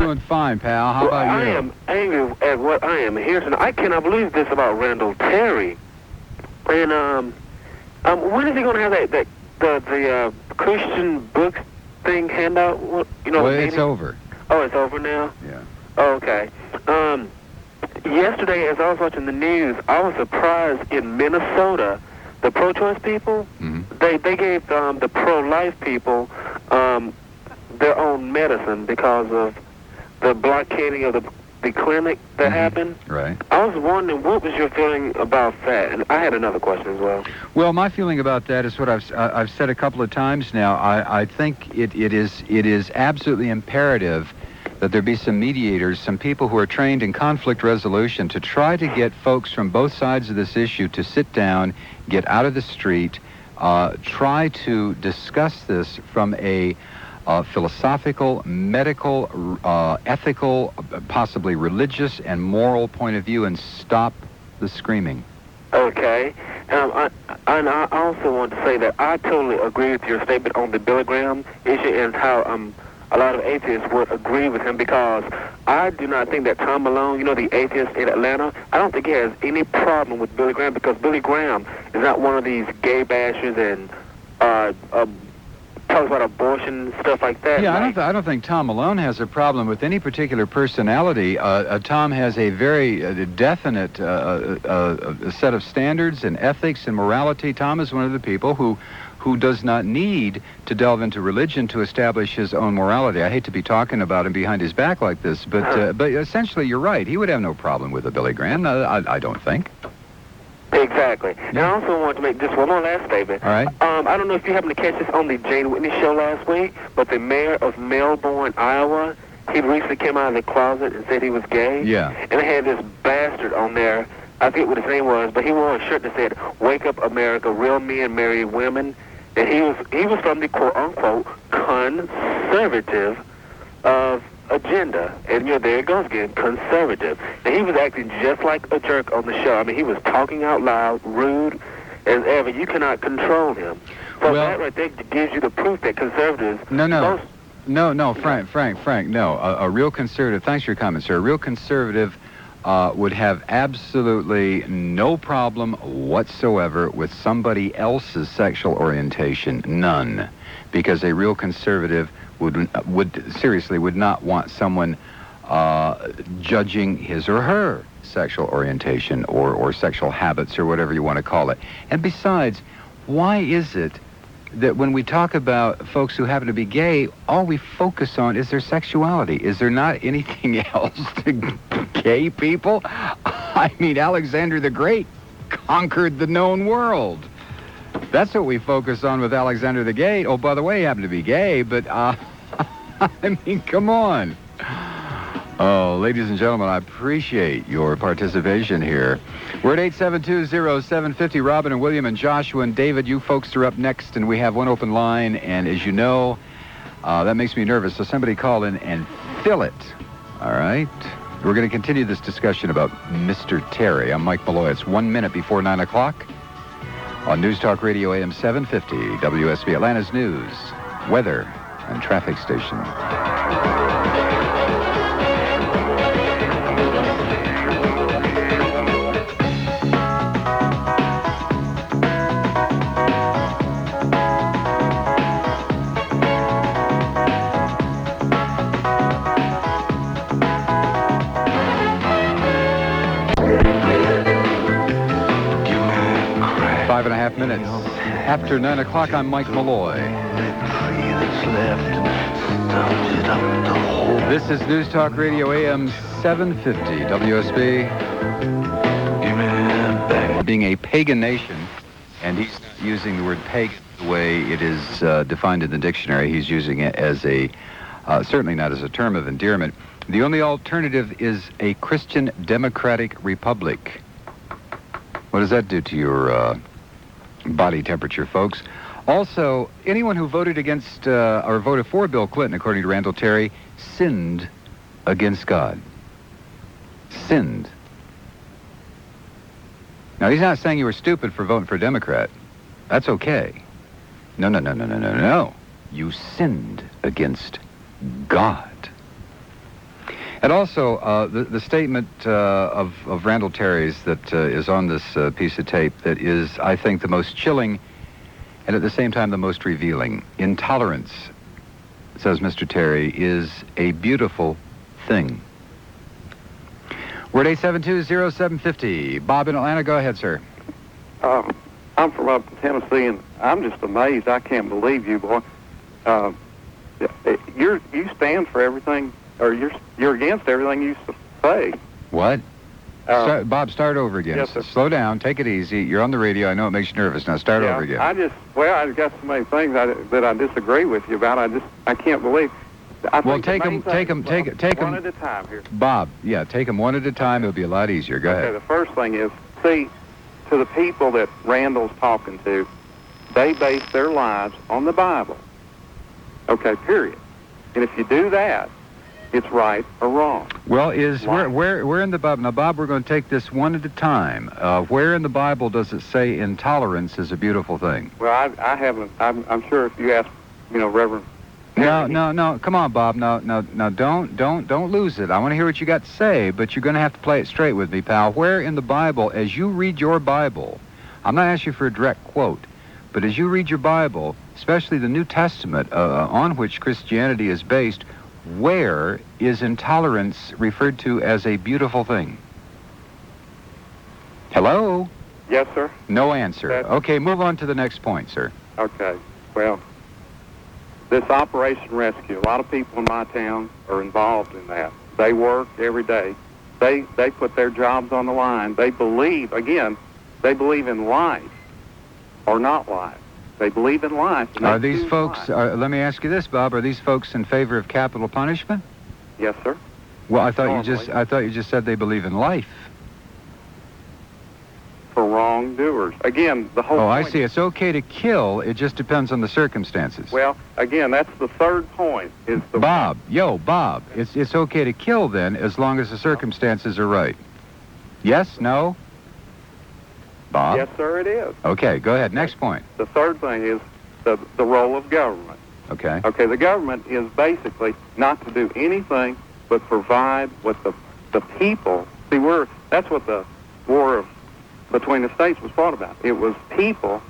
doing fine, pal. How about you? I am angry at what I am hearing. I cannot believe this about Randall Terry. And when is he going to have the Christian book thing handout? Well, it's over. Oh, it's over now? Yeah. Oh, okay. Yesterday, as I was watching the news, I was surprised in Minnesota, the pro-choice people, they gave the pro-life people their own medicine because of the blockading of the clinic that happened. Right. I was wondering, what was your feeling about that? And I had another question as well. Well, my feeling about that is what I've said a couple of times now. I think it is absolutely imperative that there be some mediators, some people who are trained in conflict resolution to try to get folks from both sides of this issue to sit down, get out of the street, try to discuss this from a philosophical, medical, ethical, possibly religious and moral point of view, and stop the screaming. Okay. I also want to say that I totally agree with your statement on the Billy Graham issue and how a lot of atheists would agree with him, because I do not think that Tom Malone, the atheist in Atlanta, I don't think he has any problem with Billy Graham, because Billy Graham is not one of these gay bashers and talks about abortion, stuff like that. Yeah, I don't think Tom Malone has a problem with any particular personality. Tom has a very definite set of standards and ethics and morality. Tom is one of the people who does not need to delve into religion to establish his own morality. I hate to be talking about him behind his back like this, but essentially you're right. He would have no problem with a Billy Graham, I don't think. Exactly. And I also want to make just one more last statement. All right. I don't know if you happened to catch this on the Jane Whitney show last week, but the mayor of Melbourne, Iowa, he recently came out of the closet and said he was gay. Yeah. And they had this bastard on there, I forget what his name was, but he wore a shirt that said, "Wake up America, real men marry women." And he was from the quote-unquote conservative agenda. And there it goes again, conservative. And he was acting just like a jerk on the show. I mean, he was talking out loud, rude as ever. You cannot control him. So that right there gives you the proof that conservatives... No, Frank, no. A real conservative, thanks for your comment, sir. A real conservative would have absolutely no problem whatsoever with somebody else's sexual orientation. None. Because a real conservative would not want someone judging his or her sexual orientation or sexual habits or whatever you want to call it. And besides, why is it that when we talk about folks who happen to be gay, all we focus on is their sexuality? Is there not anything else to gay people? I mean, Alexander the Great conquered the known world. That's what we focus on with Alexander the Great. Oh, by the way, he happened to be gay, but, I mean, come on. Oh, ladies and gentlemen, I appreciate your participation here. We're at 872-0750. Robin and William and Joshua and David, you folks are up next, and we have one open line, and as you know, that makes me nervous, so somebody call in and fill it. All right? We're going to continue this discussion about Mr. Terry. I'm Mike Malloy. It's 1 minute before 9 o'clock. On News Talk Radio AM-750, WSB, Atlanta's news, weather, and traffic station. 5.5 minutes after 9 o'clock. I'm Mike Malloy. This is News Talk Radio AM-750, WSB. Being a pagan nation, and he's not using the word pagan the way it is defined in the dictionary. He's using it as a, certainly not as a term of endearment. The only alternative is a Christian democratic republic. What does that do to your body temperature, folks? Also, anyone who voted against or voted for Bill Clinton, according to Randall Terry, sinned against God. Sinned. Now, he's not saying you were stupid for voting for a Democrat. That's okay. No. You sinned against God. And also, the statement of Randall Terry's that is on this piece of tape that is, I think, the most chilling and at the same time the most revealing. Intolerance, says Mr. Terry, is a beautiful thing. We're at 872-0750. Bob in Atlanta, go ahead, sir. I'm from up in Tennessee, and I'm just amazed. I can't believe you, boy. You stand for everything, or you're against everything you say. What? Bob, start over again. Yes, sir. Slow down. Take it easy. You're on the radio. I know it makes you nervous. Now start over again. I've got so many things that I disagree with you about. I can't believe. Well, take them one at a time here. Bob, yeah, take them one at a time. It'll be a lot easier. Go ahead. The first thing is, see, to the people that Randall's talking to, they base their lives on the Bible. Okay, period. And if you do that, it's right or wrong. Well, where in the Bible? Now, Bob, we're going to take this one at a time. Where in the Bible does it say intolerance is a beautiful thing? Well, I haven't. I'm sure if you ask, Reverend. No. Come on, Bob. No. Don't lose it. I want to hear what you got to say, but you're going to have to play it straight with me, pal. Where in the Bible, as you read your Bible, I'm not asking you for a direct quote, but as you read your Bible, especially the New Testament, on which Christianity is based, where is intolerance referred to as a beautiful thing? Hello? Yes, sir. No answer. Okay, move on to the next point, sir. Okay. Well, this Operation Rescue, a lot of people in my town are involved in that. They work every day. They put their jobs on the line. They believe in life or not life. They believe in life. Are these folks, let me ask you this, Bob, are these folks in favor of capital punishment? Yes, sir. Well, I thought you just said they believe in life. For wrongdoers. Again, the whole point. I see. It's okay to kill. It just depends on the circumstances. Well, again, that's the third point. Bob, it's okay to kill then as long as the circumstances are right. Yes? No? Bob? Yes, sir, it is. Okay, go ahead. Next point. The third thing is the role of government. Okay. Okay, the government is basically not to do anything but provide what the people... See, that's what the war between the states was fought about. It was people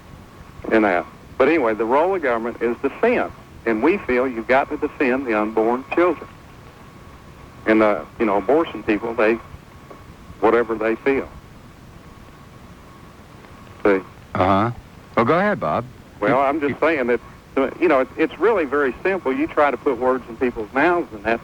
in that. But anyway, the role of government is defense. And we feel you've got to defend the unborn children. And, abortion people, whatever they feel. See? Uh-huh. Well, go ahead, Bob. Well, I'm just saying that, it's really very simple. You try to put words in people's mouths and that,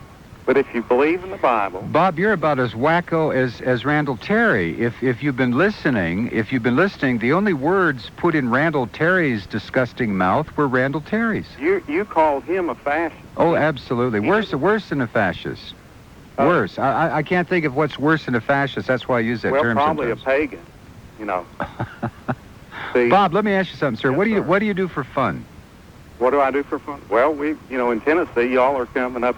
but if you believe in the Bible... Bob, you're about as wacko as Randall Terry. If you've been listening, the only words put in Randall Terry's disgusting mouth were Randall Terry's. You called him a fascist. Oh, absolutely. Worse than a fascist. Worse. I can't think of what's worse than a fascist. That's why I use that term probably sometimes. A pagan, See, Bob, let me ask you something, sir. Yes, What do you do for fun? What do I do for fun? Well, in Tennessee, y'all are coming up,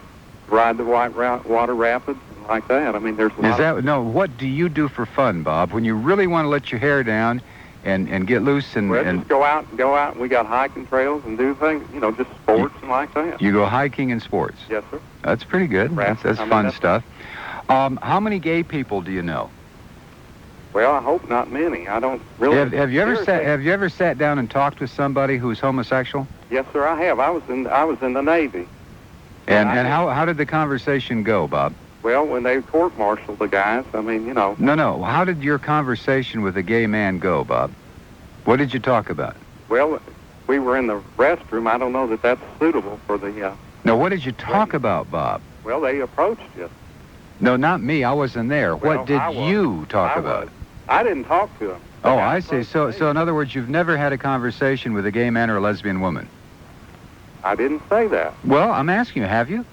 ride the water rapids and like that. I mean, there's a lot what do you do for fun, Bob? When you really want to let your hair down and get loose and just go out. And we got hiking trails and do things, just sports and like that. You go hiking and sports? Yes, sir. That's pretty good. That's fun stuff. How many gay people do you know? Well, I hope not many. I don't really. Have you ever sat down and talked with somebody who's homosexual? Yes, sir, I have. I was in the Navy. And how did the conversation go, Bob? Well, when they court-martialed the guys, No. How did your conversation with a gay man go, Bob? What did you talk about? Well, we were in the restroom. I don't know that that's suitable for the... No, what did you talk about, Bob? Well, they approached you. No, not me. I wasn't there. Well, what did you talk about? I didn't talk to him. Oh, I see. So in other words, you've never had a conversation with a gay man or a lesbian woman? I didn't say that. Well, I'm asking you, have you?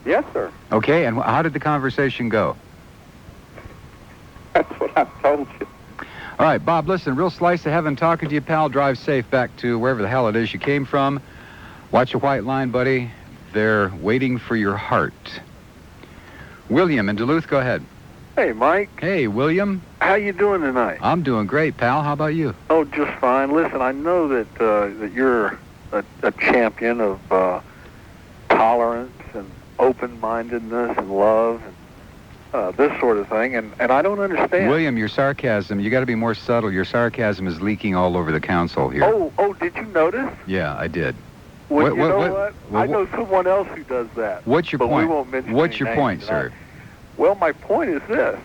Yes, sir. Okay, and how did the conversation go? That's what I told you. All right, Bob, listen, real slice of heaven talking to you, pal. Drive safe back to wherever the hell it is you came from. Watch a white line, buddy. They're waiting for your heart. William in Duluth, go ahead. Hey, Mike. Hey, William. How you doing tonight? I'm doing great, pal. How about you? Oh, just fine. Listen, I know that you're a champion of tolerance and open-mindedness and love and this sort of thing, and I don't understand. William, your sarcasm, you got to be more subtle. Your sarcasm is leaking all over the council here. Oh, did you notice? Yeah, I did. Well, you know what? I know someone else who does that. What's your but point? We won't mention What's any your names point, tonight. sir? Well, my point is this.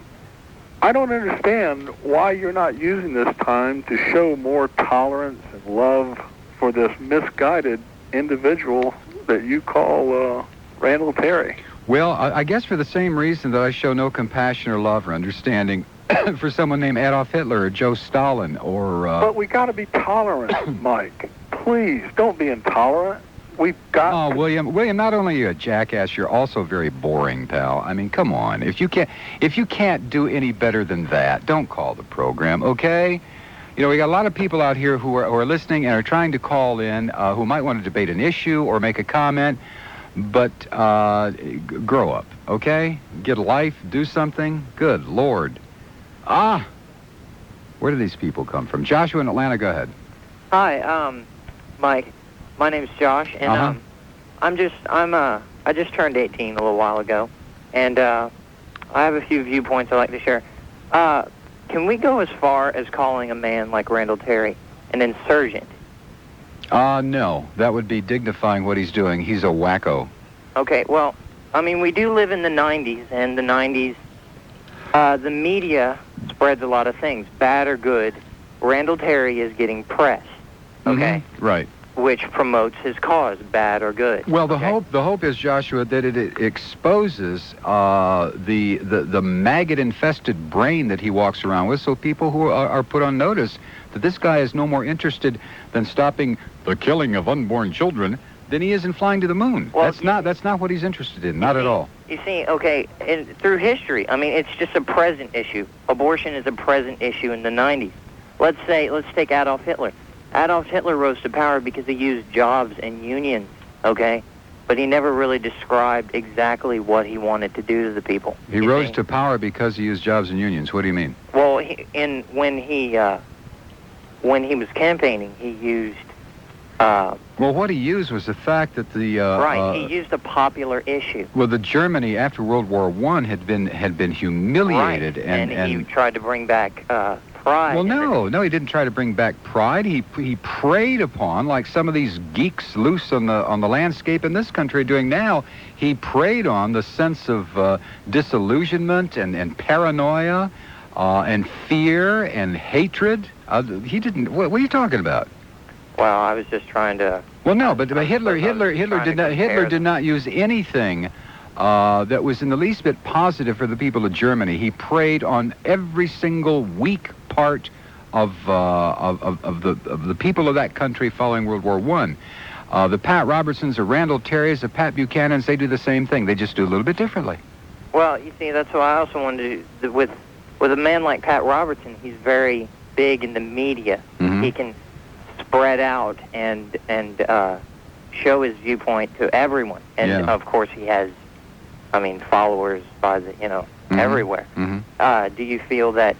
I don't understand why you're not using this time to show more tolerance and love for this misguided individual that you call Randall Terry. Well, I guess for the same reason that I show no compassion or love or understanding for someone named Adolf Hitler or Joe Stalin or... But we got to be tolerant, Mike. Please, don't be intolerant. We've got... Oh, William, not only are you a jackass, you're also very boring, pal. I mean, come on. If you can't do any better than that, don't call the program, okay? You know, we got a lot of people out here who are listening and are trying to call in who might want to debate an issue or make a comment, but grow up, okay? Get a life, do something. Good Lord. Where do these people come from? Joshua in Atlanta, go ahead. Hi, Mike. My name's Josh, and I just turned 18 a little while ago, and I have a few viewpoints I'd like to share. Can we go as far as calling a man like Randall Terry an insurgent? No. That would be dignifying what he's doing. He's a wacko. Okay, well, I mean, we do live in the 90s, and the 90s, the media spreads a lot of things, bad or good. Randall Terry is getting press, okay? Mm-hmm. Right. Which promotes his cause, bad or good. Well, the hope is, Joshua, that it exposes the maggot-infested brain that he walks around with, so people who are put on notice that this guy is no more interested than stopping the killing of unborn children than he is in flying to the moon. Well, that's not what he's interested in, not at all. You see, okay, through history, I mean, it's just a present issue. Abortion is a present issue in the 90s. Let's take Adolf Hitler. Adolf Hitler rose to power because he used jobs and unions, okay? But he never really described exactly what he wanted to do to the people. He rose to power because he used jobs and unions. What do you mean? Well, when he was campaigning, he used... well, what he used was the fact that the... he used a popular issue. Well, the Germany after World War I had been humiliated. Right, and he tried to bring back... pride. Well, no, he didn't try to bring back pride. He preyed upon, like some of these geeks loose on the landscape in this country are doing now. He preyed on the sense of disillusionment and paranoia and fear and hatred. He didn't. What are you talking about? Well, I was just trying to. Well, no, but Hitler did not use anything that was in the least bit positive for the people of Germany. He preyed on every single weak part of the people of that country following World War I. The Pat Robertsons, the Randall Terrys, the Pat Buchanans, they do the same thing. They just do a little bit differently. Well, you see, that's what I also wanted to do. With a man like Pat Robertson, he's very big in the media. Mm-hmm. He can spread out and show his viewpoint to everyone. And, of course, he has... followers by the, everywhere. Mm-hmm. Do you feel that,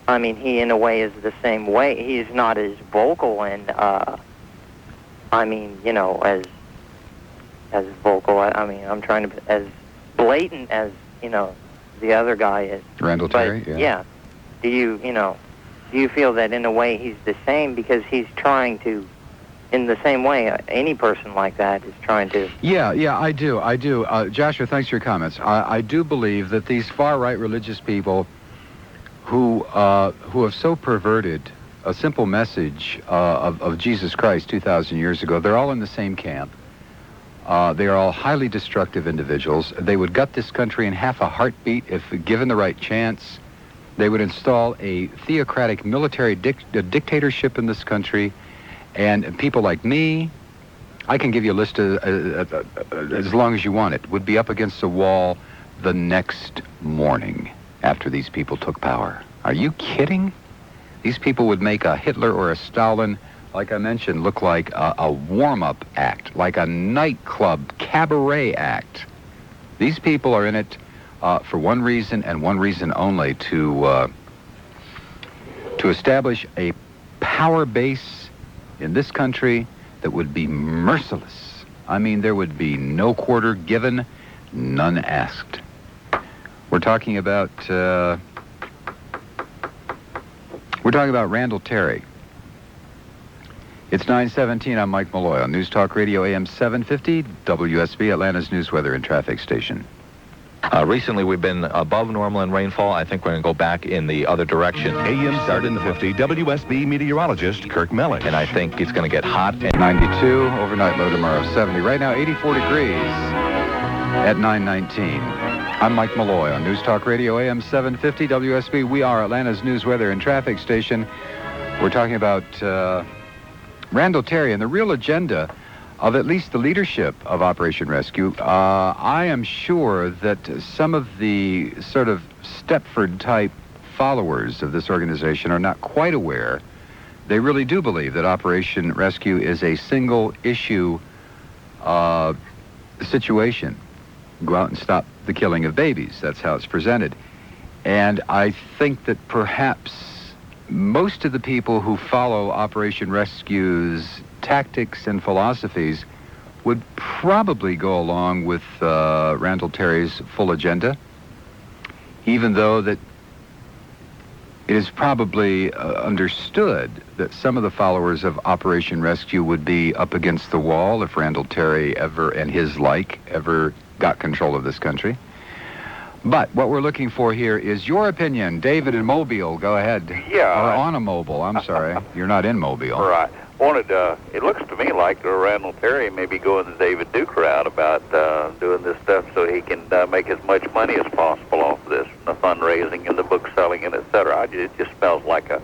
he in a way is the same way? He's not as vocal and, as vocal, I'm trying to, as blatant as, the other guy is. Randall Terry, yeah. Do you feel that in a way he's the same because he's trying to, in the same way, any person like that is trying to... Yeah, I do. Joshua, thanks for your comments. I do believe that these far-right religious people who have so perverted a simple message of Jesus Christ 2,000 years ago, they're all in the same camp. They are all highly destructive individuals. They would gut this country in half a heartbeat if given the right chance. They would install a theocratic military dictatorship in this country. And people like me, I can give you a list as long as you want it, would be up against the wall the next morning after these people took power. Are you kidding? These people would make a Hitler or a Stalin, like I mentioned, look like a warm-up act, like a nightclub cabaret act. These people are in it for one reason and one reason only, to establish a power base in this country that would be merciless. There would be no quarter given. None asked. We're talking about Randall Terry. It's 9:17. I'm Mike Malloy on News Talk Radio AM-750, WSB, Atlanta's news, weather, and traffic station. Recently, we've been above normal in rainfall. I think we're going to go back in the other direction. AM-750 WSB meteorologist Kirk Mellick. And I think it's going to get hot. 92, overnight low tomorrow 70. Right now, 84 degrees at 9:19. I'm Mike Malloy on News Talk Radio AM-750 WSB. We are Atlanta's news, weather, and traffic station. We're talking about Randall Terry and the real agenda of at least the leadership of Operation Rescue. I am sure that some of the sort of Stepford-type followers of this organization are not quite aware. They really do believe that Operation Rescue is a single-issue situation. Go out and stop the killing of babies. That's how it's presented. And I think that perhaps most of the people who follow Operation Rescue's tactics and philosophies would probably go along with Randall Terry's full agenda, even though that it is probably understood that some of the followers of Operation Rescue would be up against the wall if Randall Terry ever, and his like, ever got control of this country. But what we're looking for here is your opinion. David in Mobile, go ahead. Yeah. Or on a mobile, I'm sorry. You're not in Mobile. Right. It looks to me like Randall Terry may be going the David Duke route about doing this stuff so he can make as much money as possible off of this, the fundraising and the book selling and et cetera. It just smells like a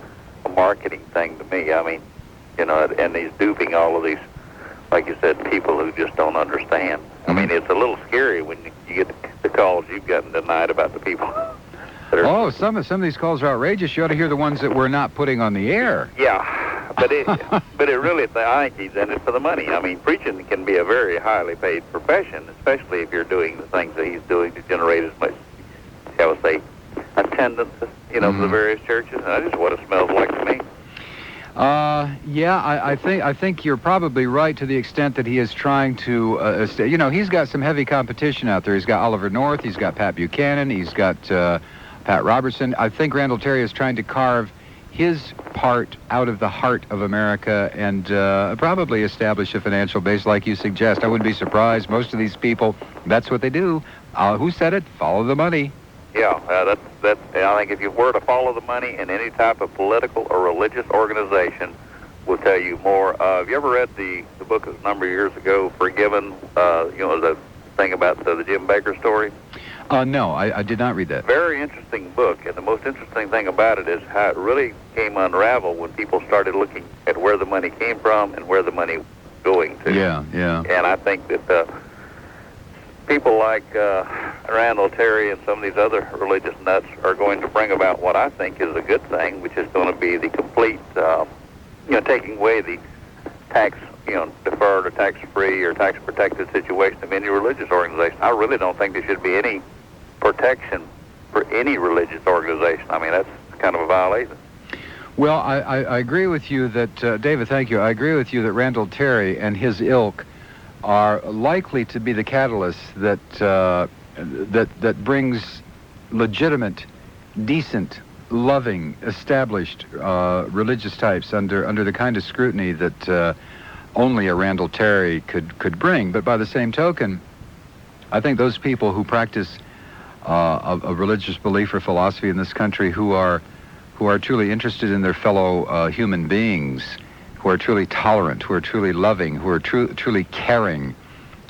marketing thing to me. I mean, and he's duping all of these, like you said, people who just don't understand. I mean, it's a little scary when you get the calls you've gotten tonight about the people. Some of these calls are outrageous. You ought to hear the ones that we're not putting on the air. Yeah, but it really, I think he's in it for the money. I mean, preaching can be a very highly paid profession, especially if you're doing the things that he's doing to generate as much, shall we say, attendance, for the various churches. And that's just what it smells like to me. I think you're probably right to the extent that he is trying to, he's got some heavy competition out there. He's got Oliver North, he's got Pat Buchanan, he's got Pat Robertson. I think Randall Terry is trying to carve his part out of the heart of America and probably establish a financial base like you suggest. I wouldn't be surprised. Most of these people, that's what they do. Who said it? Follow the money. Yeah, I think if you were to follow the money in any type of political or religious organization, will tell you more. Have you ever read the book a number of years ago, Forgiven, the thing about the Jim Bakker story? No, I did not read that. Very interesting book, and the most interesting thing about it is how it really came unraveled when people started looking at where the money came from and where the money was going to. Yeah. And I think that people like Randall Terry and some of these other religious nuts are going to bring about what I think is a good thing, which is going to be the complete, taking away the tax, deferred or tax-free or tax-protected situation of any religious organization. I really don't think there should be any protection for any religious organization. I mean, that's kind of a violation. Well, I agree with you that, David, thank you. I agree with you that Randall Terry and his ilk are likely to be the catalyst that brings legitimate, decent, loving, established religious types under the kind of scrutiny that only a Randall Terry could bring. But by the same token, I think those people who practice a religious belief or philosophy in this country who are truly interested in their fellow human beings, who are truly tolerant, who are truly loving, who are truly caring,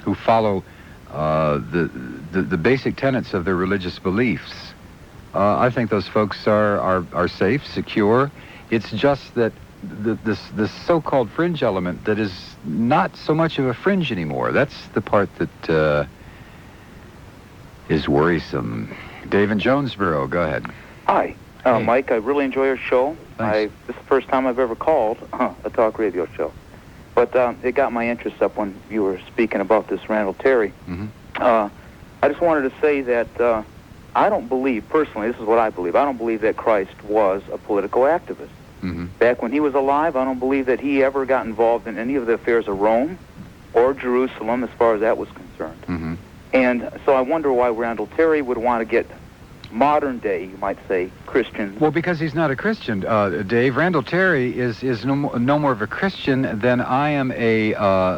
who follow the basic tenets of their religious beliefs. I think those folks are safe, secure. It's just that this so-called fringe element that is not so much of a fringe anymore. That's the part that is worrisome. Dave in Jonesboro, go ahead. Hi. Hey. Mike, I really enjoy your show. Thanks. This is the first time I've ever called a talk radio show. But it got my interest up when you were speaking about this Randall Terry. Mm-hmm. I just wanted to say that I don't believe, personally, this is what I believe, I don't believe that Christ was a political activist. Mm-hmm. Back when he was alive, I don't believe that he ever got involved in any of the affairs of Rome or Jerusalem as far as that was concerned. Mm-hmm. And so I wonder why Randall Terry would want to get modern day, you might say, Christians. Well, because he's not a Christian, Dave. Randall Terry is no more of a Christian than I am a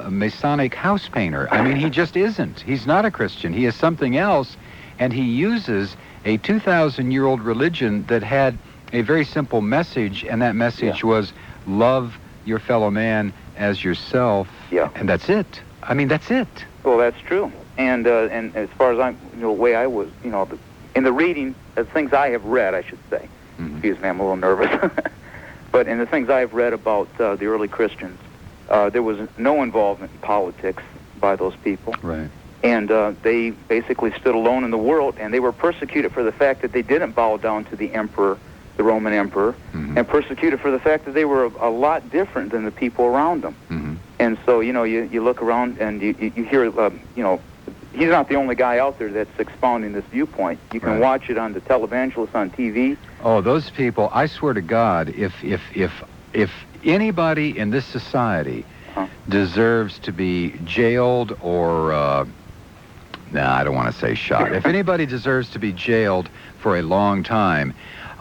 Masonic house painter. I mean, he just isn't. He's not a Christian. He is something else, and he uses a 2,000-year-old religion that had a very simple message, and that message was love your fellow man as yourself. Yeah. And that's it. I mean, that's it. Well, that's true. And as far as the way I was, in the reading, the things I have read, I should say. Excuse me, I'm a little nervous. But in the things I have read about the early Christians, there was no involvement in politics by those people. Right. And they basically stood alone in the world, and they were persecuted for the fact that they didn't bow down to the emperor, the Roman emperor, and persecuted for the fact that they were a lot different than the people around them. And so, you look around and you hear, he's not the only guy out there that's expounding this viewpoint. You can watch it on the televangelists on TV. Oh, those people, I swear to God, if anybody in this society deserves to be jailed or, I don't want to say shot. If anybody deserves to be jailed for a long time,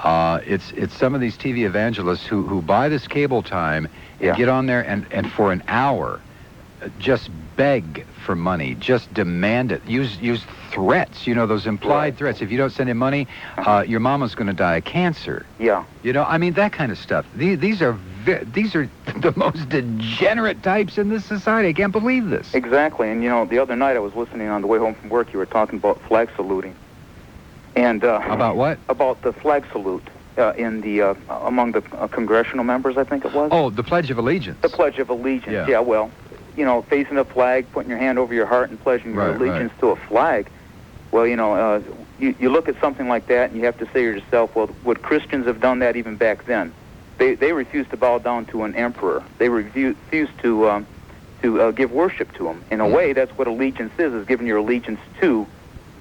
it's some of these TV evangelists who buy this cable time and get on there and for an hour just beg for money, just demand it, use threats, those implied threats. If you don't send him money, your mama's going to die of cancer. Yeah. I mean, that kind of stuff. These are the most degenerate types in this society. I can't believe this. Exactly. And, the other night I was listening on the way home from work, you were talking about flag saluting. And about what? About the flag salute in the among the congressional members, I think it was. Oh, the Pledge of Allegiance. The Pledge of Allegiance. Yeah, well, facing a flag, putting your hand over your heart and pledging your allegiance to a flag. Well, you look at something like that and you have to say to yourself, well, would Christians have done that even back then? They refused to bow down to an emperor. They refused to give worship to him. In a way, that's what allegiance is giving your allegiance to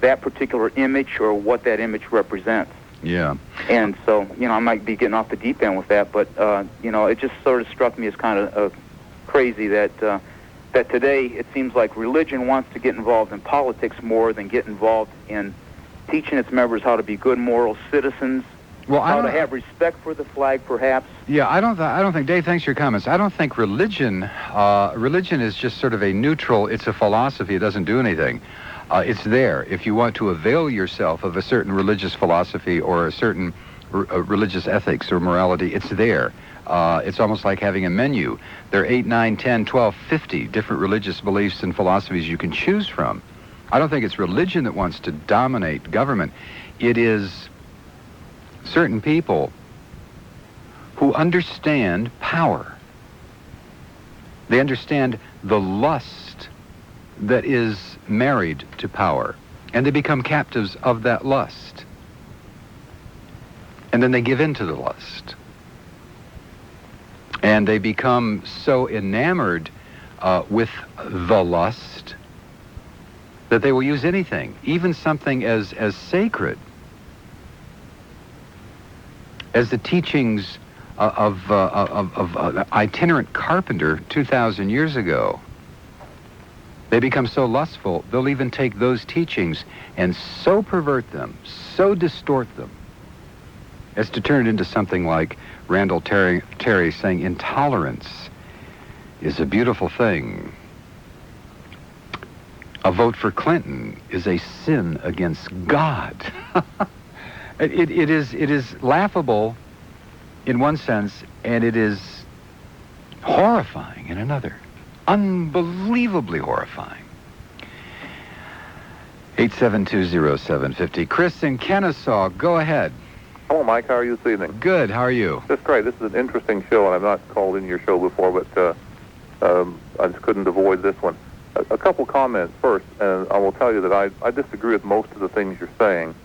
that particular image or what that image represents. Yeah. And so, I might be getting off the deep end with that, but, it just sort of struck me as kind of crazy that today it seems like religion wants to get involved in politics more than get involved in teaching its members how to be good moral citizens, how to have respect for the flag, perhaps. Yeah, I don't think, Dave, thanks for your comments. I don't think religion is just sort of a neutral, it's a philosophy, it doesn't do anything. It's there. If you want to avail yourself of a certain religious philosophy or a certain religious ethics or morality, it's there. It's almost like having a menu. There are 8, 9, 10, 12, 50 different religious beliefs and philosophies you can choose from. I don't think it's religion that wants to dominate government. It is certain people who understand power. They understand the lust that is married to power, and they become captives of that lust. And then they give in to the lust. And they become so enamored with the lust that they will use anything, even something as sacred as the teachings of an itinerant carpenter 2,000 years ago. They become so lustful, they'll even take those teachings and so pervert them, so distort them, as to turn it into something like Randall Terry saying intolerance is a beautiful thing. A vote for Clinton is a sin against God. It is laughable in one sense, and it is horrifying in another. Unbelievably horrifying. 8720750. Chris in Kennesaw, go ahead. Hello, Mike. How are you this evening? Good. How are you? Just great. This is an interesting show, and I've not called in your show before, but I just couldn't avoid this one. A couple comments first, and I will tell you that I disagree with most of the things you're saying.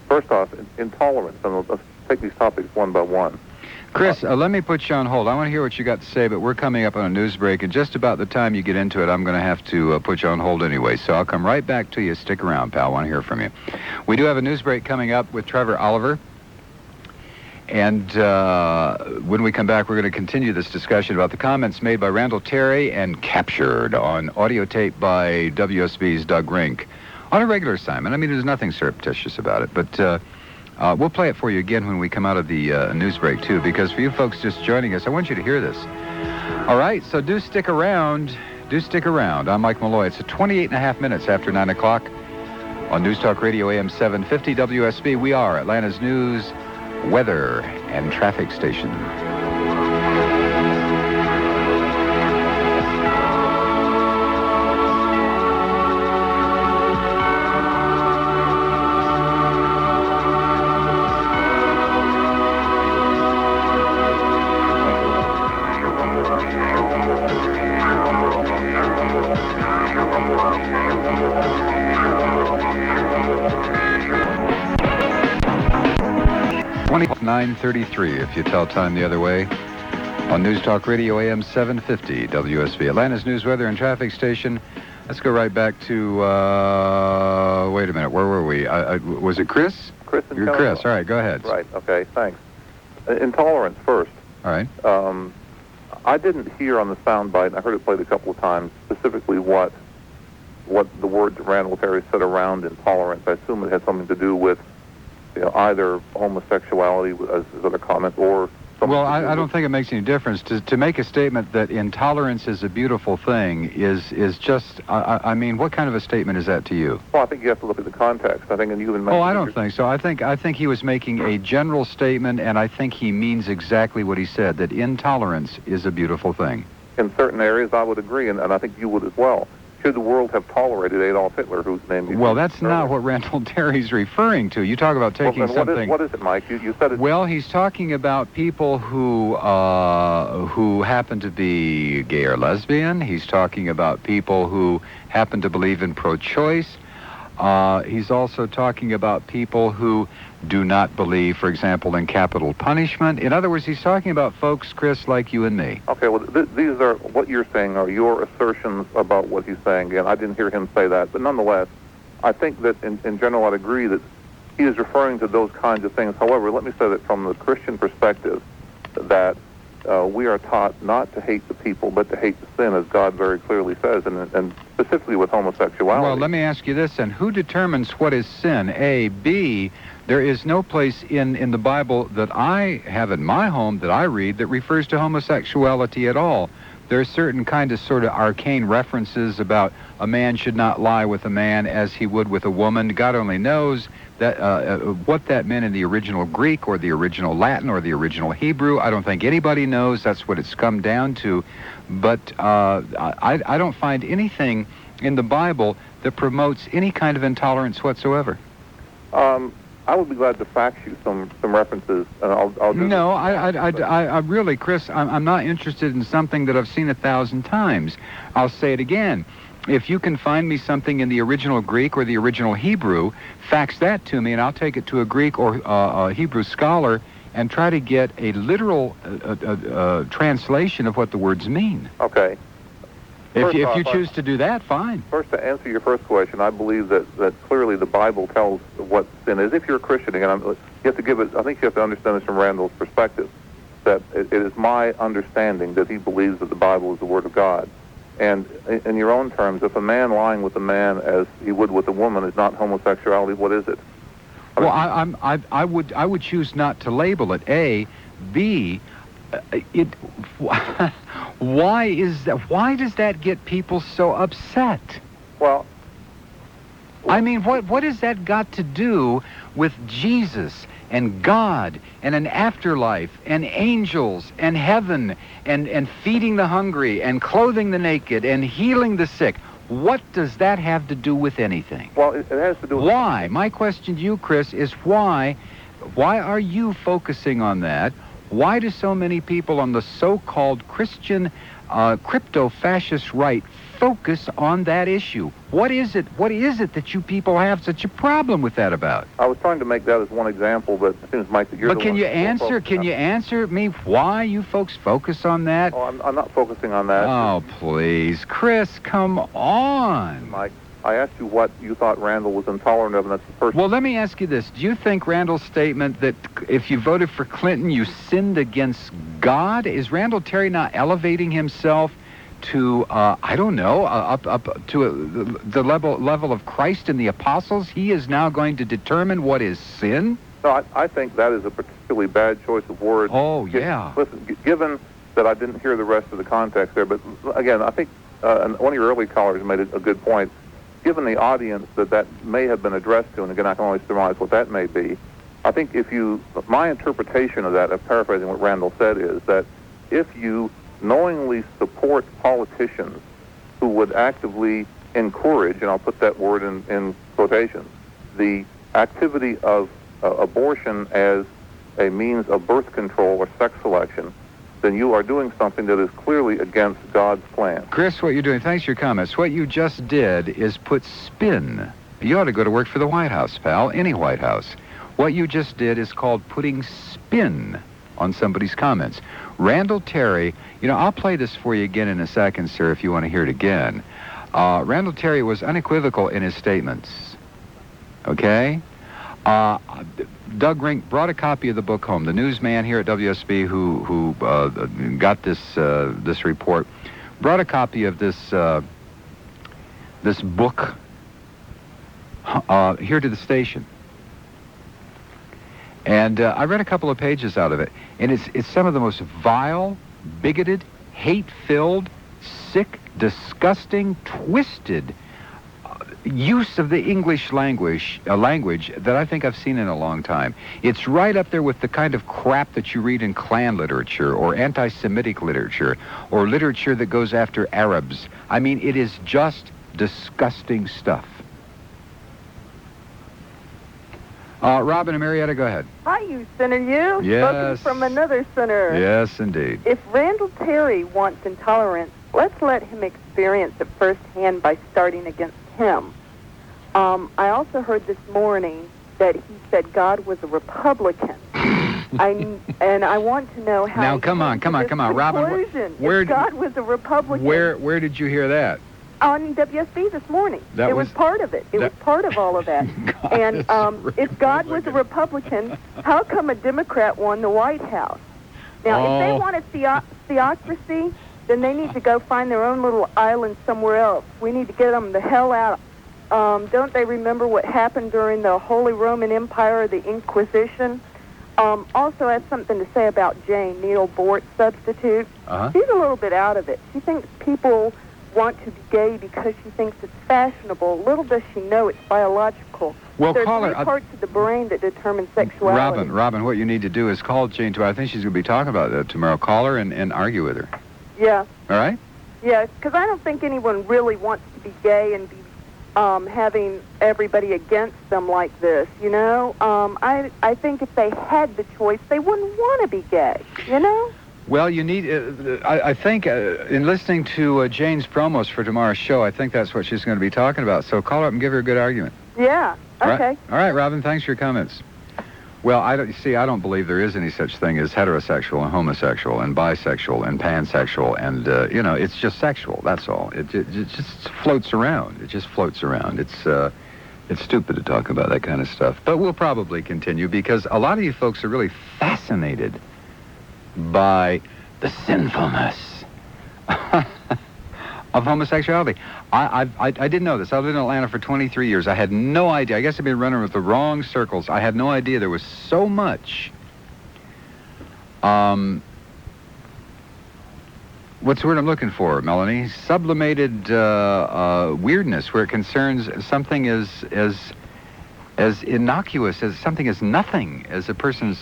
First off, intolerance, and let's take these topics one by one. Chris, let me put you on hold. I want to hear what you got to say, but we're coming up on a news break, and just about the time you get into it, I'm going to have to put you on hold anyway, so I'll come right back to you. Stick around, pal. I want to hear from you. We do have a news break coming up with Trevor Oliver, And when we come back, we're going to continue this discussion about the comments made by Randall Terry and captured on audio tape by WSB's Doug Rink on a regular assignment. I mean, there's nothing surreptitious about it, but we'll play it for you again when we come out of the news break, too, because for you folks just joining us, I want you to hear this. All right, so do stick around. Do stick around. I'm Mike Malloy. It's 28 and a half minutes after 9 o'clock on News Talk Radio AM-750 WSB. We are Atlanta's news, weather, and traffic station. It's 9:33 if you tell time the other way. On News Talk Radio AM-750 WSB, Atlanta's news, weather, and traffic station. Let's go right back to, wait a minute, where were we? Was it Chris? Chris and You're Chris. All right, go ahead. Right, okay, thanks. Intolerance first. All right. I didn't hear on the soundbite, and I heard it played a couple of times, specifically what the words that Randall Terry said around intolerance. I assume it had something to do with either homosexuality, as other comments, or something. Well, I don't think it makes any difference. To make a statement that intolerance is a beautiful thing is just, I mean, what kind of a statement is that to you? Well, I think you have to look at the context. I think, and you even mentioned. Oh, I don't think so. I think he was making a general statement, and I think he means exactly what he said, that intolerance is a beautiful thing. In certain areas, I would agree, and I think you would as well. Should the world have tolerated Adolf Hitler, whose name you Well, that's not what Randall Terry's referring to. You talk about taking something... What is it, Mike? You said it... Well, he's talking about people who happen to be gay or lesbian. He's talking about people who happen to believe in pro-choice. He's also talking about people who do not believe, for example, in capital punishment. In other words, he's talking about folks, Chris, like you and me. Okay, well, these are, what you're saying are your assertions about what he's saying. Again, I didn't hear him say that, but nonetheless, I think that in general I'd agree that he is referring to those kinds of things. However, let me say that from the Christian perspective, that we are taught not to hate the people, but to hate the sin, as God very clearly says, and specifically with homosexuality. Well, let me ask you this, and who determines what is sin? A. B., there is no place in the Bible that I have in my home that I read that refers to homosexuality at all. There are certain kind of sort of arcane references about a man should not lie with a man as he would with a woman. God only knows that what that meant in the original Greek or the original Latin or the original Hebrew. I don't think anybody knows. That's what it's come down to. But I don't find anything in the Bible that promotes any kind of intolerance whatsoever. I would be glad to fax you some references, and I'll do. No, I really, Chris, I'm not interested in something that I've seen 1,000 times. I'll say it again. If you can find me something in the original Greek or the original Hebrew, fax that to me, and I'll take it to a Greek or a Hebrew scholar and try to get a literal translation of what the words mean. Okay. If you choose to do that, fine. First, to answer your first question, I believe that clearly the Bible tells what sin is. If you're a Christian, again, you have to give it. I think you have to understand this from Randall's perspective. That it is my understanding that he believes that the Bible is the Word of God. And in your own terms, if a man lying with a man as he would with a woman is not homosexuality, what is it? I would choose not to label it. A, B. Why is that? Why does that get people so upset? Well, I mean, what has that got to do with Jesus and God and an afterlife and angels and heaven and feeding the hungry and clothing the naked and healing the sick? What does that have to do with anything? Well, it has to do with... Why? My question to you, Chris, is why are you focusing on that? Why do so many people on the so-called Christian crypto-fascist right focus on that issue? What is it that you people have such a problem with that about? I was trying to make that as one example, but it seems, Mike, that you're But can you answer me why you folks focus on that? Oh, I'm not focusing on that. Oh, please. Chris, come on. Mike, I asked you what you thought Randall was intolerant of, and that's the first. Well, let me ask you this. Do you think Randall's statement that if you voted for Clinton, you sinned against God? Is Randall Terry not elevating himself to, I don't know, up to the level of Christ and the apostles? He is now going to determine what is sin? No, I think that is a particularly bad choice of words. Oh, yeah. Listen, given that I didn't hear the rest of the context there, but again, I think one of your early callers made a good point. Given the audience that may have been addressed to, and again, I can only surmise what that may be, I think my interpretation of that, of paraphrasing what Randall said, is that if you knowingly support politicians who would actively encourage, and I'll put that word in quotations, the activity of abortion as a means of birth control or sex selection, then you are doing something that is clearly against God's plan. Chris, what you're doing, thanks for your comments. What you just did is put spin. You ought to go to work for the White House, pal, any White House. What you just did is called putting spin on somebody's comments. Randall Terry, I'll play this for you again in a second, sir, if you want to hear it again. Randall Terry was unequivocal in his statements. Okay? Doug Rink brought a copy of the book home. The newsman here at WSB who got this report brought a copy of this book here to the station. And I read a couple of pages out of it, and it's some of the most vile, bigoted, hate-filled, sick, disgusting, twisted use of the English language that I think I've seen in a long time. It's right up there with the kind of crap that you read in Klan literature or anti-Semitic literature or literature that goes after Arabs. I mean, it is just disgusting stuff. Robin and Marietta, go ahead. Hi, you sinner, you. Yes. Spoken from another sinner. Yes, indeed. If Randall Terry wants intolerance, let's let him experience it firsthand by starting against him. I also heard this morning that he said God was a Republican. And I want to know how. Now, come on, Robin. If God was a Republican. Where did you hear that? On WSB this morning. It was part of it. It was part of all of that. And if God was a Republican, how come a Democrat won the White House? Now, if they want a theocracy, then they need to go find their own little island somewhere else. We need to get them the hell out. Don't they remember what happened during the Holy Roman Empire, the Inquisition? Also has something to say about Jane, Neil Bort's substitute. She's a little bit out of it. She thinks people want to be gay because she thinks it's fashionable. Little does she know it's biological. Well, there call are her. three parts of the brain that determine sexuality. Robin, what you need to do is call Jane tomorrow. I think she's going to be talking about that tomorrow. Call her and argue with her. Yeah. All right? Yeah, because I don't think anyone really wants to be gay and be having everybody against them like this, you know? I think if they had the choice, they wouldn't want to be gay, you know? Well, you need, I think, in listening to Jane's promos for tomorrow's show, I think that's what she's going to be talking about. So call her up and give her a good argument. Yeah, okay. All right, Robin, thanks for your comments. Well, I don't believe there is any such thing as heterosexual and homosexual and bisexual and pansexual and, it's just sexual, that's all. It just floats around. It just floats around. It's stupid to talk about that kind of stuff. But we'll probably continue because a lot of you folks are really fascinated by the sinfulness of homosexuality. I didn't know this. I lived in Atlanta for 23 years. I had no idea. I guess I've been running with the wrong circles. I had no idea there was so much, what's the word I'm looking for, Melanie? Sublimated weirdness where it concerns something as innocuous as something as nothing as a person's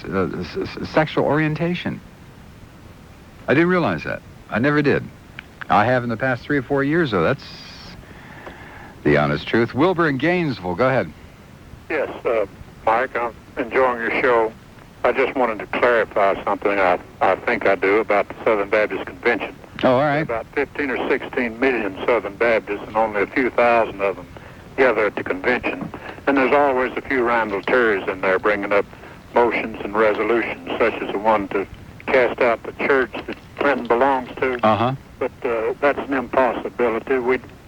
sexual orientation. I didn't realize that. I never did. I have in the past 3 or 4 years, though. That's the honest truth. Wilbur in Gainesville, go ahead. Yes, Mike, I'm enjoying your show. I just wanted to clarify something I think I do about the Southern Baptist Convention. Oh, all right. About 15 or 16 million Southern Baptists, and only a few thousand of them gather at the convention. And there's always a few Randall Terrys in there bringing up motions and resolutions, such as the one to cast out the church that Clinton belongs to. Uh-huh. But that's an impossibility.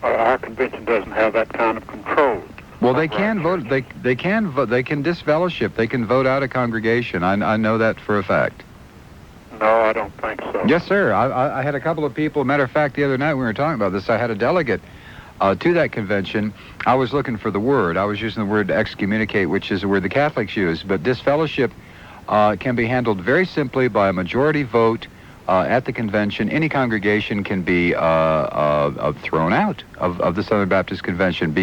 Our convention doesn't have that kind of control. Well, they can vote. They can vote. They can disfellowship. They can vote out a congregation. I know that for a fact. No, I don't think so. Yes, sir. I had a couple of people. Matter of fact, the other night we were talking about this. I had a delegate to that convention. I was looking for the word. I was using the word excommunicate, which is a word the Catholics use. But disfellowship can be handled very simply by a majority vote at the convention. Any congregation can be thrown out of the Southern Baptist Convention.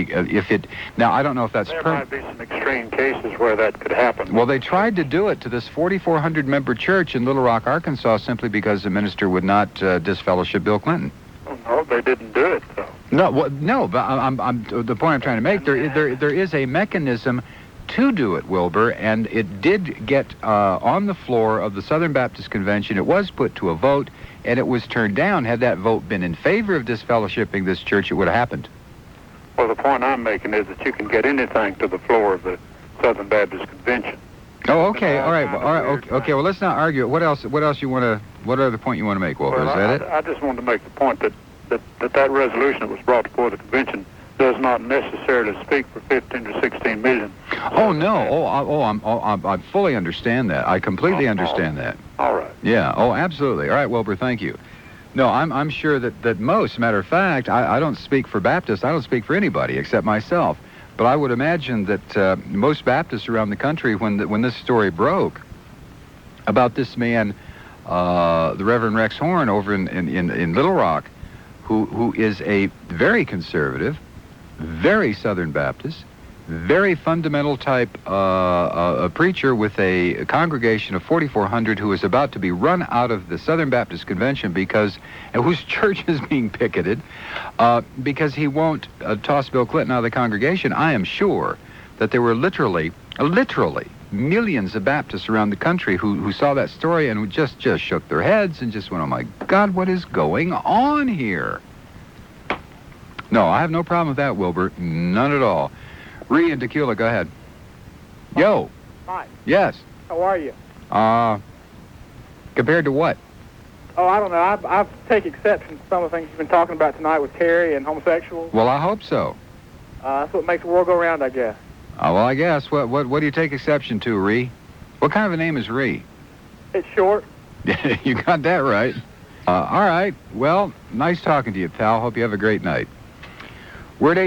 Now, I don't know if that's... There might be some extreme cases where that could happen. Well, they tried to do it to this 4,400-member church in Little Rock, Arkansas, simply because the minister would not disfellowship Bill Clinton. Oh, no, they didn't do it, though. No, but the point I'm trying to make, there is a mechanism to do it, Wilbur, and it did get on the floor of the Southern Baptist Convention. It was put to a vote, and it was turned down. Had that vote been in favor of disfellowshipping this church, it would have happened. Well, the point I'm making is that you can get anything to the floor of the Southern Baptist Convention. Oh, okay, all right, okay. Well, let's not argue. What else you want to? What other point you want to make, Wilbur? Well, is that it? I just wanted to make the point that resolution that was brought before the convention does not necessarily speak for 15 to 16 million. Oh no! I fully understand that. I completely understand that. All right. Yeah. Oh, absolutely. All right, Wilbur. Thank you. No, I'm sure that most. Matter of fact, I don't speak for Baptists. I don't speak for anybody except myself. But I would imagine that most Baptists around the country, when this story broke about this man, the Reverend Rex Horn over in Little Rock, who is a very conservative, very Southern Baptist, very fundamental type a preacher with a congregation of 4,400 who is about to be run out of the Southern Baptist Convention and whose church is being picketed because he won't toss Bill Clinton out of the congregation. I am sure that there were literally millions of Baptists around the country who saw that story and who just shook their heads and just went, oh my God, what is going on here? No, I have no problem with that, Wilbur. None at all. Ree in Tequila, go ahead. Yo. Hi. Yes. How are you? Compared to what? Oh, I don't know. I take exception to some of the things you've been talking about tonight with Terry and homosexuals. Well, I hope so. That's what makes the world go round, I guess. Well, I guess. What do you take exception to, Ree? What kind of a name is Ree? It's short. You got that right. All right. Well, nice talking to you, pal. Hope you have a great night. We're at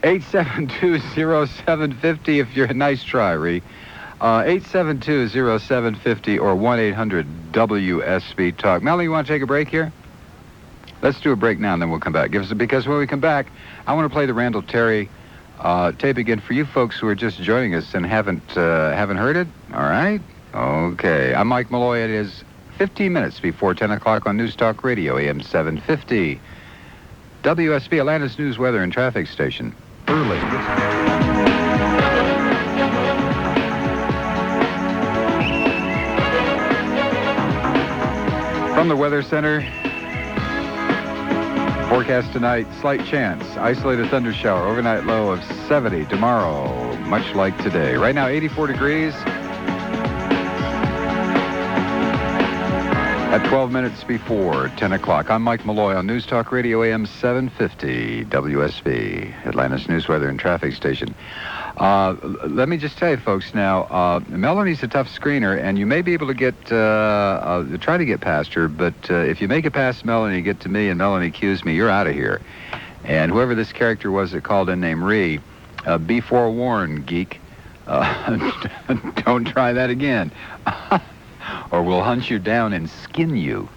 872-0750 if you're a nice try, Ree. 872-0750 or 1-800-WSB Talk. Malloy, you want to take a break here? Let's do a break now and then we'll come back. Because when we come back, I want to play the Randall Terry tape again for you folks who are just joining us and haven't heard it. All right? Okay. I'm Mike Malloy. It is 15 minutes before 10 o'clock on News Talk Radio, AM-750. WSB, Atlanta's news, weather, and traffic station. Early. From the Weather Center, forecast tonight, slight chance, isolated thunder shower, overnight low of 70 tomorrow, much like today. Right now, 84 degrees. At 12 minutes before 10 o'clock, I'm Mike Malloy on News Talk Radio AM-750, WSB, Atlanta's news, weather, and traffic station. Let me just tell you, folks, now, Melanie's a tough screener, and you may be able to try to get past her, but if you make it past Melanie, get to me, and Melanie accuse me, you're out of here. And whoever this character was that called in named Ree, be forewarned, geek. Don't try that again. Or we'll hunt you down and skin you.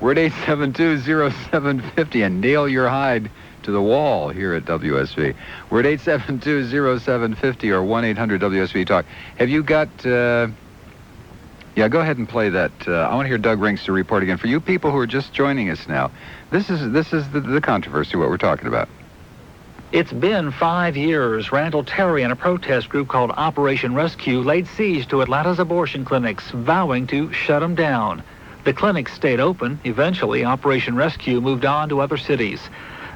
We're at 872-0750 and nail your hide to the wall here at WSB. We're at 872-0750 or 1-800-WSB Talk. Have you got... yeah, go ahead and play that. I want to hear Doug Ringster report again. For you people who are just joining us now, this is the controversy, what we're talking about. It's been 5 years. Randall Terry and a protest group called Operation Rescue laid siege to Atlanta's abortion clinics, vowing to shut them down. The clinics stayed open. Eventually, Operation Rescue moved on to other cities.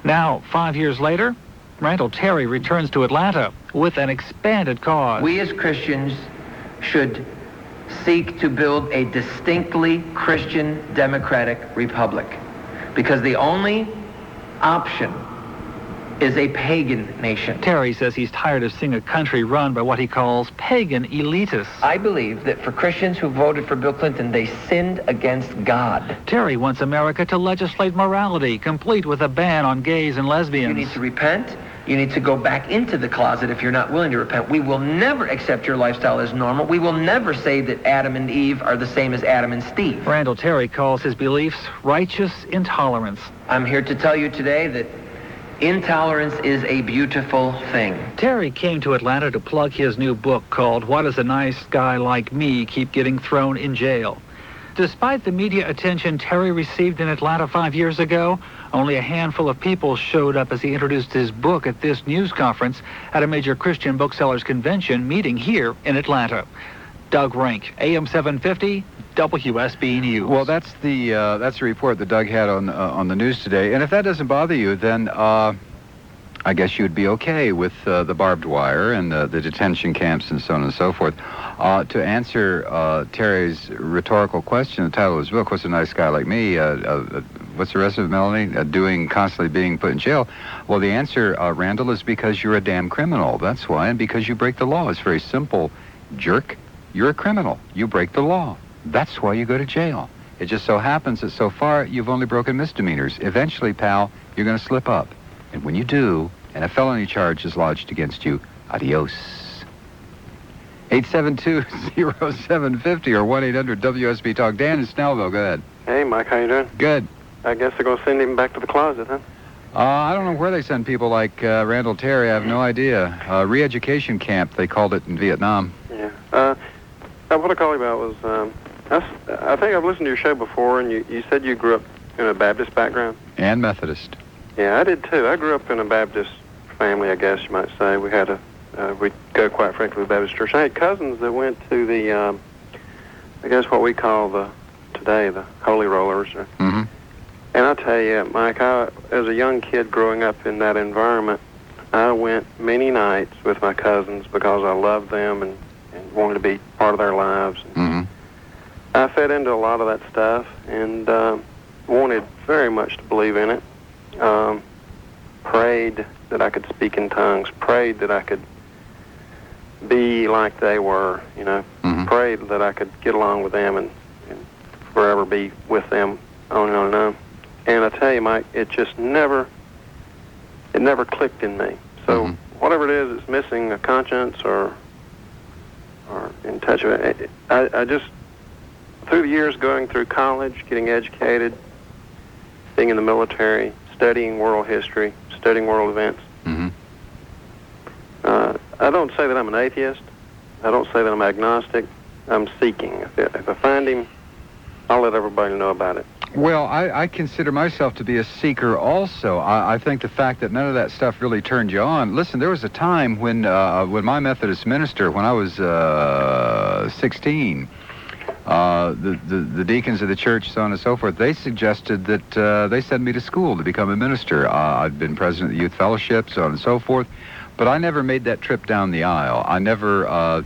Now, 5 years later, Randall Terry returns to Atlanta with an expanded cause. We as Christians should seek to build a distinctly Christian democratic republic, because the only option is a pagan nation. Terry says he's tired of seeing a country run by what he calls pagan elitists. I believe that for Christians who voted for Bill Clinton, they sinned against God. Terry wants America to legislate morality, complete with a ban on gays and lesbians. You need to repent. You need to go back into the closet if you're not willing to repent. We will never accept your lifestyle as normal. We will never say that Adam and Eve are the same as Adam and Steve. Randall Terry calls his beliefs righteous intolerance. I'm here to tell you today that intolerance is a beautiful thing. Terry came to Atlanta to plug his new book called Why Does a Nice Guy Like Me Keep Getting Thrown in Jail? Despite the media attention Terry received in Atlanta 5 years ago, only a handful of people showed up as he introduced his book at this news conference at a major Christian booksellers convention meeting here in Atlanta. Doug Rink, AM-750, WSB News. Well, that's the report that Doug had on the news today. And if that doesn't bother you, then I guess you'd be okay with the barbed wire and the detention camps and so on and so forth. To answer Terry's rhetorical question, the title of his book, What's a Nice Guy Like Me? What's the rest of it, Melanie? Constantly being put in jail. Well, the answer, Randall, is because you're a damn criminal. That's why, and because you break the law. It's very simple, jerk. You're a criminal. You break the law. That's why you go to jail. It just so happens that so far you've only broken misdemeanors. Eventually, pal, you're going to slip up. And when you do, and a felony charge is lodged against you, adios. 872-0750 or 1-800-WSB-TALK. Dan in Snellville, go ahead. Hey, Mike, how you doing? Good. I guess they're going to send him back to the closet, huh? I don't know where they send people like Randall Terry. I have no idea. Re-education camp, they called it in Vietnam. Yeah. What I called you about was, I think I've listened to your show before, and you said you grew up in a Baptist background. And Methodist. Yeah, I did too. I grew up in a Baptist family, I guess you might say. We had we'd go quite frequently to the Baptist church. I had cousins that went to the, I guess what we call today the Holy Rollers. Mm-hmm. And I'll tell you, Mike, as a young kid growing up in that environment, I went many nights with my cousins because I loved them and wanted to be part of their lives. Mm-hmm. I fed into a lot of that stuff and wanted very much to believe in it. Prayed that I could speak in tongues. Prayed that I could be like they were, Mm-hmm. Prayed that I could get along with them and forever be with them, on and on and on. And I tell you, Mike, it just never clicked in me. So whatever it is, it's missing a conscience or in touch with it. I just, through the years going through college, getting educated, being in the military, studying world history, studying world events, I don't say that I'm an atheist. I don't say that I'm agnostic. I'm seeking. If I find him, I'll let everybody know about it. Well, I consider myself to be a seeker also. I think the fact that none of that stuff really turned you on. Listen, there was a time when my Methodist minister, when I was 16, the deacons of the church, so on and so forth, they suggested that they send me to school to become a minister. I'd been president of the youth fellowship, so on and so forth, but I never made that trip down the aisle. I never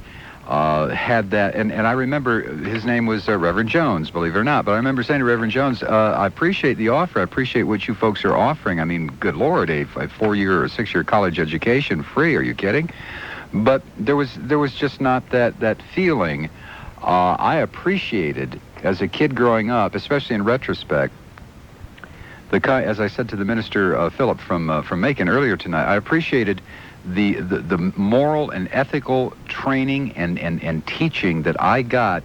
had that, and I remember his name was Reverend Jones, believe it or not, but I remember saying to Reverend Jones, I appreciate the offer, I appreciate what you folks are offering. I mean, good Lord, a 4-year or 6-year college education free, are you kidding? But there was just not that feeling. I appreciated, as a kid growing up, especially in retrospect, as I said to the minister, Philip from Macon earlier tonight, I appreciated the moral and ethical training and teaching that I got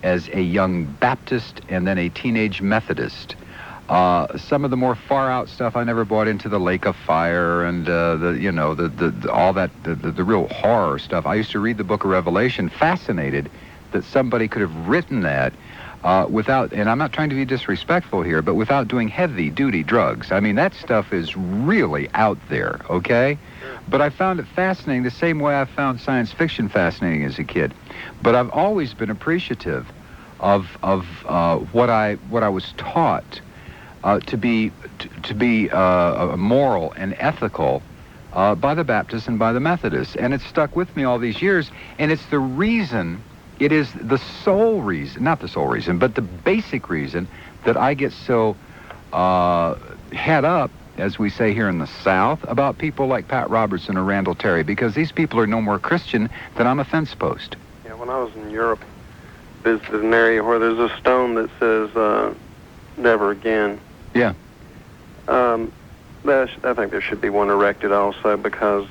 as a young Baptist and then a teenage Methodist. Some of the more far out stuff I never bought into, the lake of fire and all that, the real horror stuff. I used to read the book of Revelation, fascinated that somebody could have written that without, and I'm not trying to be disrespectful here, but without doing heavy-duty drugs. I mean, that stuff is really out there, okay? But I found it fascinating the same way I found science fiction fascinating as a kid. But I've always been appreciative of what I was taught to be moral and ethical by the Baptists and by the Methodists. And it's stuck with me all these years, and it's the reason, it is the sole reason, not the sole reason, but the basic reason that I get so head up as we say here in the South, about people like Pat Robertson or Randall Terry, because these people are no more Christian than on a fence post. Yeah, when I was in Europe, visited an area where there's a stone that says, never again. Yeah. I think there should be one erected also, because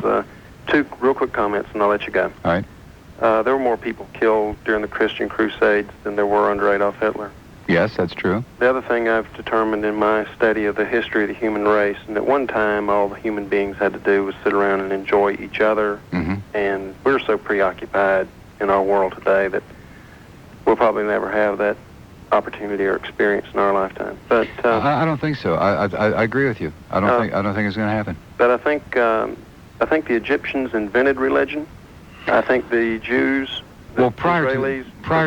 two real quick comments, and I'll let you go. All right. There were more people killed during the Christian Crusades than there were under Adolf Hitler. Yes, that's true. The other thing I've determined in my study of the history of the human race, and at one time all the human beings had to do was sit around and enjoy each other, and we're so preoccupied in our world today that we'll probably never have that opportunity or experience in our lifetime. But I don't think so. I agree with you. I don't think it's going to happen. But I think the Egyptians invented religion. I think the Jews, prior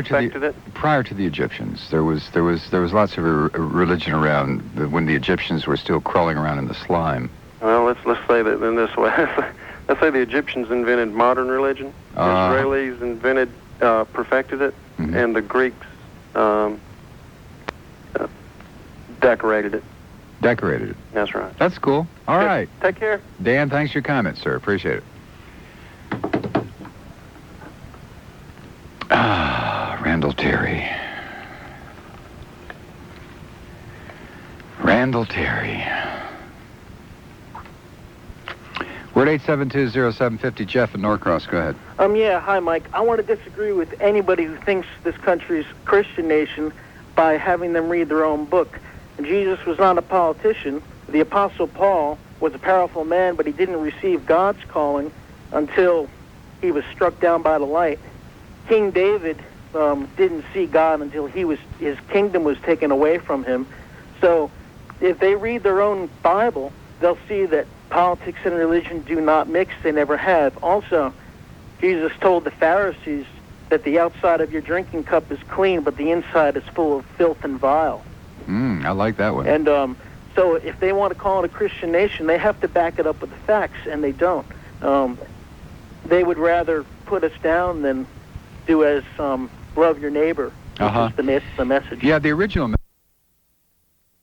to the Egyptians, there was lots of religion around when the Egyptians were still crawling around in the slime. Well, let's say that in this way. Let's say the Egyptians invented modern religion. The Israelis invented, perfected it, and the Greeks decorated it. Decorated it. That's right. That's cool. All right. Take care. Dan, thanks for your comments, sir. Appreciate it. Randall Terry. Randall Terry. We're at 872-0750. Jeff in Norcross. Go ahead. Yeah, hi, Mike. I want to disagree with anybody who thinks this country's a Christian nation by having them read their own book. Jesus was not a politician. The Apostle Paul was a powerful man, but he didn't receive God's calling until he was struck down by the light. King David didn't see God until his kingdom was taken away from him. So if they read their own Bible, they'll see that politics and religion do not mix. They never have. Also, Jesus told the Pharisees that the outside of your drinking cup is clean, but the inside is full of filth and vile. I like that one. And so if they want to call it a Christian nation, they have to back it up with the facts, and they don't. They would rather put us down than do as love your neighbor, which is the message. Yeah, the original